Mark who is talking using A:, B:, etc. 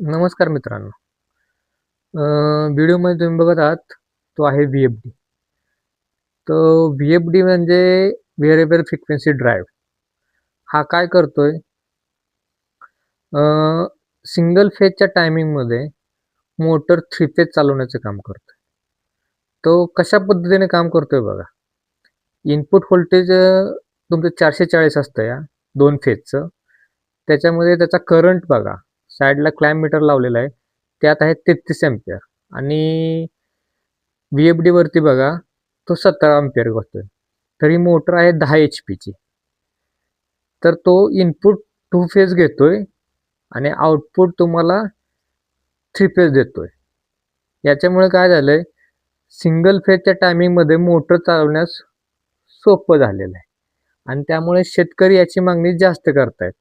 A: नमस्कार मित्रांनो. व्हिडिओमध्ये तुम्ही बघत आहात तो आहे व्ही-एफ-डी. तो व्ही-एफ-डी म्हणजे व्हेरिएबल फ्रिक्वेन्सी ड्राईव्ह. हा काय करतोय? सिंगल फेजच्या टायमिंगमध्ये मोटर 3 फेज चालवण्याचं काम करतोय. तो कशा पद्धतीने काम करतोय बघा. इनपुट व्होल्टेज तुमचं 440 असतं या 2 फेजचं. त्याच्यामध्ये त्याचा करंट बघा. साईडला क्लॅम्प मीटर लावलेला आहे. त्यात आहे 33 अँपिअर आणि व्ही-एफ-डी वरती बघा तो 17 अँपिअर बघतोय. तर ही मोटर आहे 10 एच-पीची. तर तो इनपुट 2 फेज घेतोय आणि आउटपुट तुम्हाला 3 फेज देतोय. याच्यामुळे काय झालंय, सिंगल फेजच्या टायमिंगमध्ये मोटर चालवण्यास सोपं झालेलं आहे आणि त्यामुळे शेतकरी याची मागणी जास्त करतायत.